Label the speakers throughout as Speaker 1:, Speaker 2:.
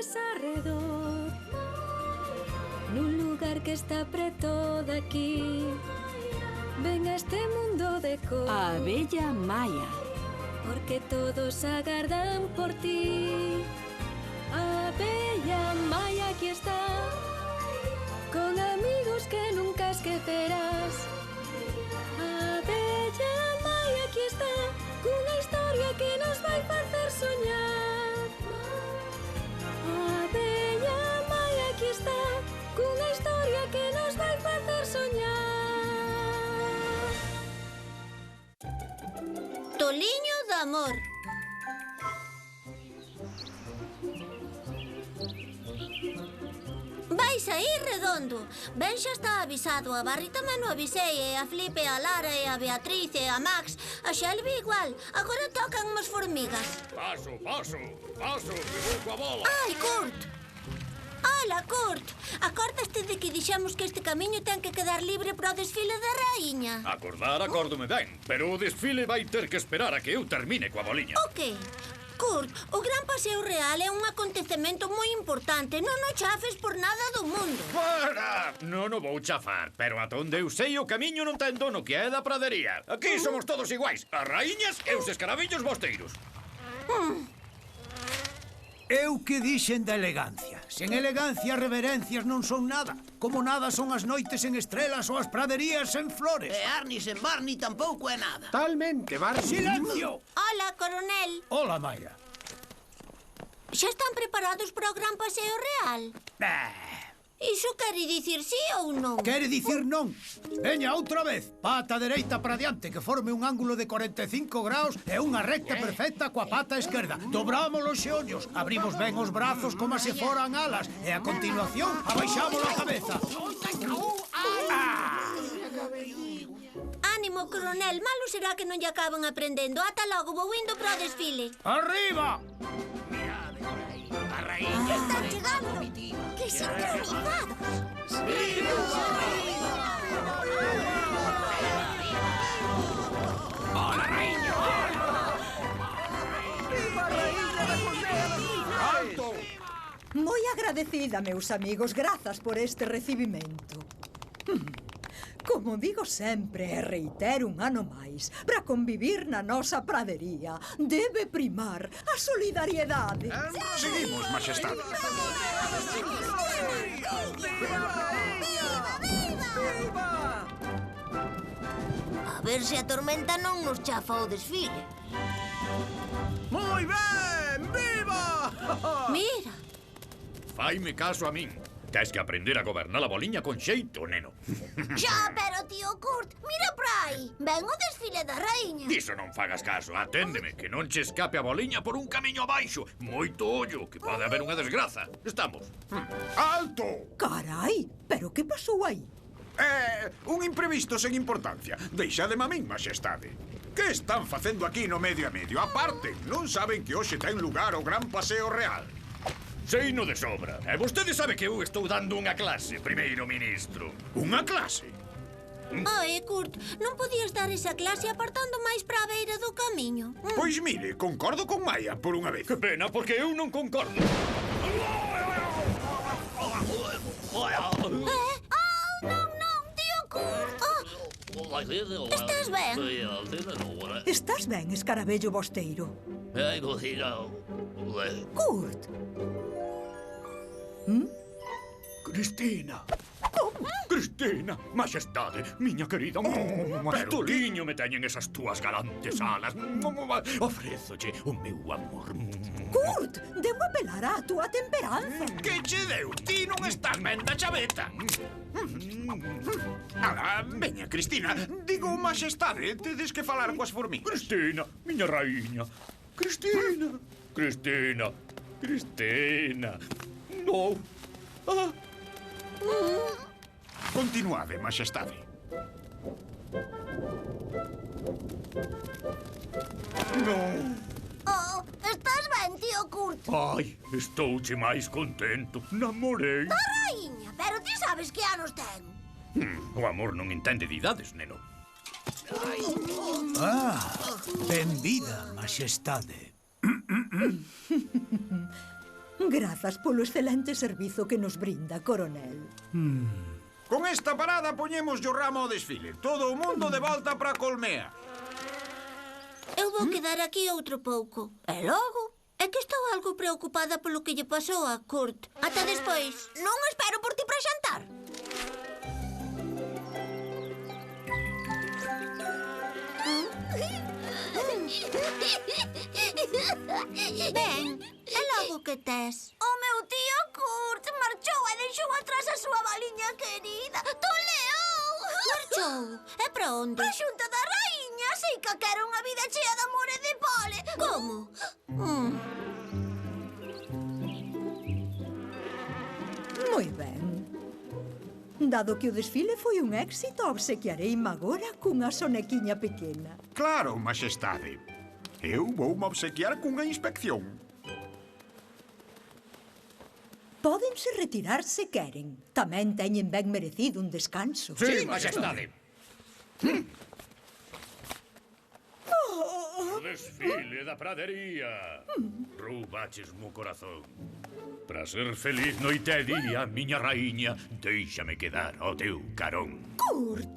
Speaker 1: tes arredor, nun lugar que está preto daqui. Ven a este mundo de cor,
Speaker 2: A abella Maia.
Speaker 1: porque todos agardan por ti. A abella Maia aquí está, con amigos que nunca esquecerás. A abella Maia aquí está, cunha historia que nos vai facer soñar. A abella Maia aquí está, cunha historia que nos vai facer soñar.
Speaker 3: Toliño de amor. Vai saír redondo. Ben xa está avisado. A Barry tamén o avisei. E a Flipe, a Lara, e a Beatriz, e a Max. A Shelby igual. Agora tocan umas formigas.
Speaker 4: Paso, que vou coa bola.
Speaker 3: Ai, Kurt! Ola, Kurt! Acordaste de que dixemos que este camiño ten que quedar libre para o desfile da raíña?
Speaker 4: Acórdome ben, pero o desfile vai ter que esperar a que eu termine coa boliña.
Speaker 3: O que? Kurt, o Gran Paseo Real é un acontecemento moi importante. Non o chafes por nada do mundo.
Speaker 4: Para! Non o vou chafar, pero ata onde eu sei o camiño non ten dono que é da pradería. Aquí somos todos iguais, as raíñas e os escaravellos bosteiros.
Speaker 5: Eu que dixen da elegancia. Sen elegancia, reverencias non son nada. Como nada son as noites en estrelas ou as praderías en flores.
Speaker 6: E Arnie sen Barney tampouco é nada.
Speaker 5: Talmente, Barney. ¡Silencio!
Speaker 3: Hola, coronel.
Speaker 5: Hola, Maia.
Speaker 3: Xa están preparados para o Gran Paseo Real? Iso quere dicir sí ou non?
Speaker 5: Quere dicir non. Veña, outra vez. Pata dereita para diante, que forme un ángulo de 45 graus e unha recta perfecta coa pata esquerda. Dobramos os xeonllos, abrimos ben os brazos como se foran alas e a continuación abaixamos a cabeza.
Speaker 3: Ánimo, coronel. Malo será que non lle acaban aprendendo. Ata logo, vou indo para o desfile.
Speaker 5: Arriba!
Speaker 3: Están chegando. Que sincronizados.
Speaker 5: Hola, raíña!
Speaker 4: Alto!
Speaker 7: Moi agradecida, meus amigos, grazas por este recibimento. Como digo sempre e reitero un ano máis, para convivir na nosa pradería debe primar a solidariedade.
Speaker 8: Seguimos, majestade.
Speaker 3: A ver se a tormenta non nos chafa o desfile.
Speaker 8: Moi ben, viva!
Speaker 3: Mira.
Speaker 4: Faime caso a min. Tes que aprender a gobernar a boliña con xeito, neno.
Speaker 3: Xa, pero tío Kurt, mira por aí. Ven o desfile da raíña.
Speaker 4: Diso non fagas caso, aténdeme, que non che escape a boliña por un camiño abaixo. Moito ollo, que pode haber unha desgraza. Estamos.
Speaker 8: Alto!
Speaker 7: Carai, pero que pasou aí?
Speaker 8: Un imprevisto sen importancia. Deixademe a min, majestade. Que están facendo aquí no medio a medio? Aparte, non saben que hoxe ten lugar o Gran Paseo Real.
Speaker 4: Seino de sobra. E vostede sabe que eu estou dando unha clase, primeiro ministro.
Speaker 8: Unha clase?
Speaker 3: Ai, Kurt, non podías dar esa clase apartando máis para a beira do camiño.
Speaker 8: Pois mire, concordo con Maia por unha vez.
Speaker 4: Que pena, porque eu non concordo.
Speaker 3: Non, tío Kurt. Estás ben?
Speaker 7: Estás ben, escarabello bosteiro? Kurt!
Speaker 4: Cristina! Cristina, majestade, miña querida.
Speaker 8: Pero
Speaker 4: Toliño me teñen esas túas galantes alas. Ofrézolle o meu amor.
Speaker 7: Kurt, deu apelar á túa temperanza.
Speaker 8: Que che deu? Ti non estás ben da chaveta. Ala, veña, Cristina. Digo, majestade, tedes que falar coas formigas.
Speaker 4: Cristina, miña raíña. Cristina, Cristina, Cristina. No.
Speaker 8: Continuade, majestade.
Speaker 3: Oh, estás ben, tío Kurt?
Speaker 4: Ai, estouche máis contento. Namorei.
Speaker 3: A raíña, pero ti sabes que anos ten.
Speaker 4: O amor non entende de idades, neno.
Speaker 5: Benvida, majestade.
Speaker 7: Grazas polo excelente servizo que nos brinda, coronel.
Speaker 8: Con esta parada poñemos o ramo ao desfile. Todo o mundo de volta para a Colmea.
Speaker 3: Eu vou quedar aquí outro pouco. E logo? É que estou algo preocupada polo que lle pasou a Kurt. Ata despois. Non espero por ti para xantar. Ben, e logo que tes? O meu tío Kurt marchou e deixou atrás a súa baliña querida. Toleou! Marchou? E para onde? Para xunta da raíña. Sei que quero unha vida chea de amor e de pole. Como?
Speaker 7: Moi ben. Dado que o desfile foi un éxito, obsequiareime agora cunha sonequiña pequena.
Speaker 8: Claro, majestade. Eu voume obsequiar cunha inspección.
Speaker 7: Pódense retirar se queren. Tamén teñen ben merecido un descanso.
Speaker 4: Sí, majestade. O desfile da pradería. Roubaches mo corazón. Para ser feliz noite e día, miña raíña, déixame quedar ao teu carón.
Speaker 7: Kurt!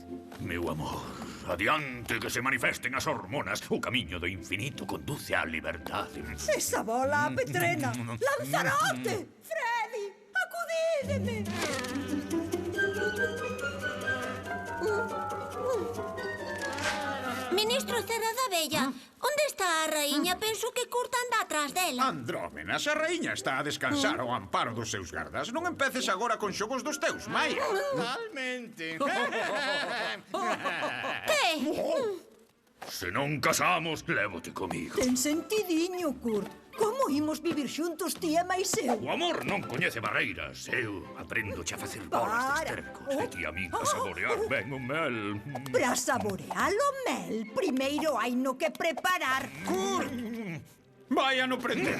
Speaker 4: Meu amor, adiante que se manifesten as hormonas. O camiño do infinito conduce á liberdade.
Speaker 7: Esa bola a petrena! Lanzarote! Freddy! Acudídeme!
Speaker 3: Ministro Cera da Bella, onde está a raíña? Penso que Kurt anda atrás dela.
Speaker 8: Andrómenas, a raíña está a descansar ao amparo dos seus gardas. Non empeces agora con xogos dos teus, Maia.
Speaker 4: Totalmente.
Speaker 3: Que?
Speaker 4: Se non casamos, lévote comigo.
Speaker 7: Ten sentidiño, Kurt. Como imos vivir xuntos ti e máis eu?
Speaker 4: O amor non coñece barreiras. Eu aprendo-che a facer bolas de esterco. E ti a min a saborear ben o mel.
Speaker 7: Para saborear o mel, primeiro hai no que preparar.
Speaker 8: Kurt! Vai a no prender.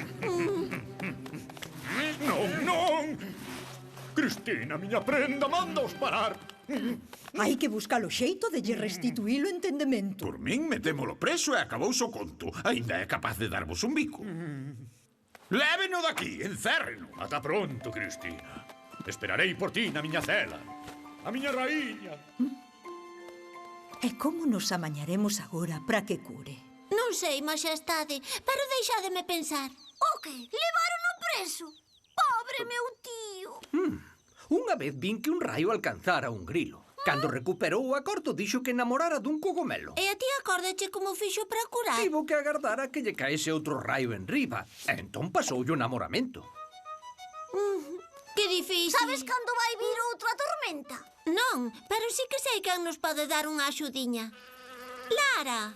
Speaker 4: Non, non! Cristina, miña prenda, mándaos parar.
Speaker 7: Hai que buscar o xeito de lle restituir o entendemento.
Speaker 8: Por min, metémolo preso e acabouse o conto. Ainda é capaz de darvos un bico. Léveno daqui, encérreno.
Speaker 4: Ata pronto, Cristina. Esperarei por ti na miña cela. A miña raíña.
Speaker 7: E como nos amañaremos agora para que cure?
Speaker 3: Non sei, majestade, pero deixádeme pensar. O que? Levaron preso? Pobre meu tío.
Speaker 2: Unha vez vin que un raio alcanzara un grilo. Cando recuperou o acordo, dixo que namorara dun cogomelo.
Speaker 3: E a ti acórdache como fixo para curar?
Speaker 2: Tivo que agardar a que lle caese outro raio en riba. E entón pasoulle o namoramento.
Speaker 3: Que difícil. Sabes cando vai vir outra tormenta? Non, pero sí que sei quen nos pode dar unha axudiña. Lara.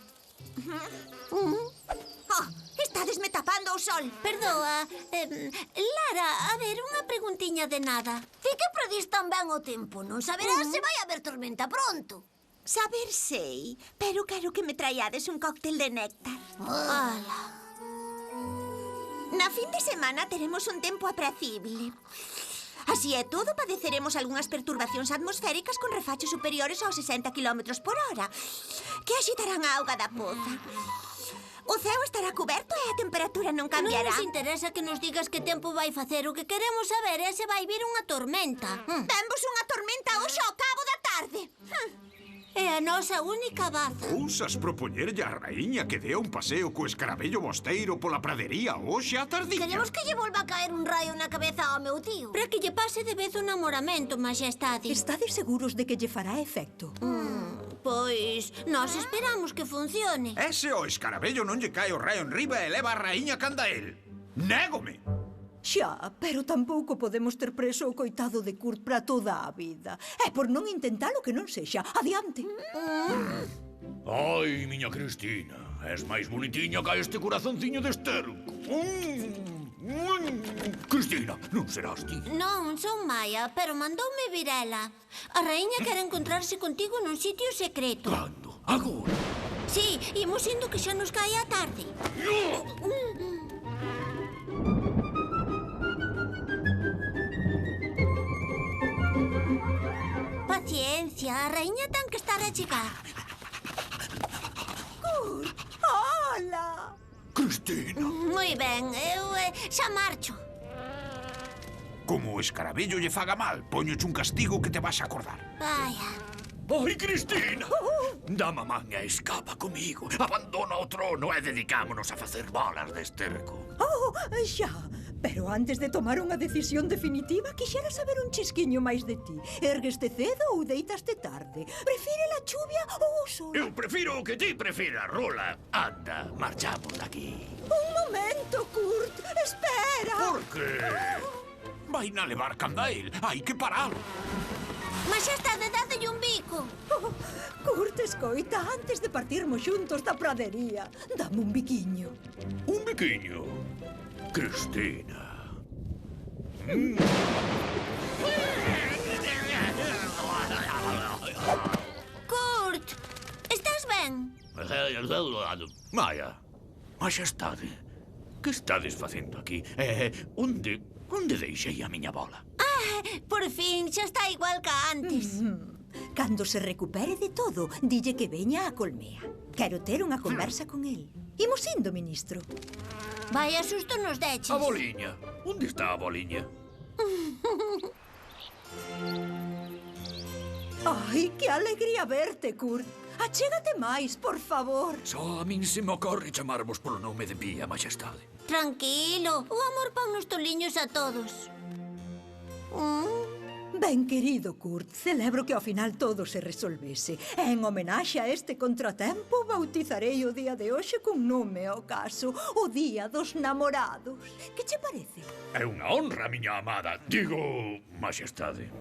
Speaker 3: Estadesme tapando o sol. Perdoa. Lara, a ver, unha preguntiña de nada. Ti que predís tan ben o tempo, non saberás se vai haber tormenta pronto.
Speaker 9: Saber sei, pero quero que me traiades un cóctel de néctar.
Speaker 3: Ala.
Speaker 9: Na fin de semana teremos un tempo apracible. Así é todo, padeceremos algunhas perturbacións atmosféricas con refachos superiores aos 60 km por hora, que axitarán a auga da poza. O ceo estará coberto e a temperatura non cambiará.
Speaker 3: Non nos interesa que nos digas que tempo vai facer. O que queremos saber é se vai vir unha tormenta.
Speaker 9: Vemos unha tormenta hoxe ao cabo da tarde.
Speaker 3: É a nosa única baza.
Speaker 8: Ousas propoñerlle a raíña que dea un paseo co escarabello bosteiro pola pradería hoxe á tardiña.
Speaker 3: Queremos que lle volva a caer un raio na cabeza ao meu tío. Para que lle pase de vez o namoramento, majestade.
Speaker 7: Estades seguros de que lle fará efecto?
Speaker 3: Pois, nós esperamos que funcione.
Speaker 8: Ese o escarabello non lle cae o raio en riba e leva a raíña canda el. Négome!
Speaker 7: Xa, pero tampouco podemos ter preso o coitado de Kurt para toda a vida. É por non intentalo que non sexa. Adiante.
Speaker 4: Ai, miña Cristina, és máis bonitiña que este corazonciño de esterco. Cristina, non serás ti?
Speaker 3: Non, son Maia, pero mandoume vir ela. A raíña quere encontrarse contigo nun sitio secreto.
Speaker 4: Cando? Agora?
Speaker 3: Sí, imos indo que xa nos cae a tarde. Paciencia, a raíña ten que estar a chegar.
Speaker 7: Hola!
Speaker 4: Cristina!
Speaker 3: Moi ben, eu xa marcho.
Speaker 8: Como o escaravello lle faga mal, poñoche un castigo que te vas a acordar.
Speaker 3: Vaya.
Speaker 4: Ai, Cristina! Da mamán e escapa comigo. Abandona o trono e dedicámonos a facer bolas de esterco.
Speaker 7: Oh, xa. Pero antes de tomar unha decisión definitiva, quixera saber un chisquiño máis de ti. Ergueste cedo ou deitaste tarde? Prefire la chuvia ou o sol?
Speaker 4: Eu prefiro o que ti prefiras, Rola. Anda, marchamos daqui.
Speaker 7: Un momento, Kurt. Espera.
Speaker 4: Por que?
Speaker 8: Vai na levar candael, hai que paralo.
Speaker 3: Maxestade, dadelle un bico.
Speaker 7: Oh, Kurt, escoita, antes de partirmos xuntos da pradería, dame un biquiño.
Speaker 4: Un biquiño. Cristina.
Speaker 3: Kurt, estás ben?
Speaker 4: Maia, Maxestade, que estades facendo aquí? Onde deixei a miña bola?
Speaker 3: Por fin, xa está igual que antes.
Speaker 7: Cando se recupere de todo, dille que veña a Colmea. Quero ter unha conversa con el. Imos indo, ministro.
Speaker 3: Vaya susto nos deches.
Speaker 4: A boliña. Onde está a boliña?
Speaker 7: Ai, que alegría verte, Kurt. Achégate máis, por favor.
Speaker 4: Só a min se me ocorre chamarvos polo nome de Pía, Maxestade.
Speaker 3: Tranquilo, o amor pon nos toliños a todos.
Speaker 7: Ben querido, Kurt, celebro que ao final todo se resolvese. E en homenaxe a este contratempo, bautizarei o día de hoxe cun nome ao caso, o Día dos Namorados. Que che parece?
Speaker 4: É unha honra, miña amada. Digo, Maxestade.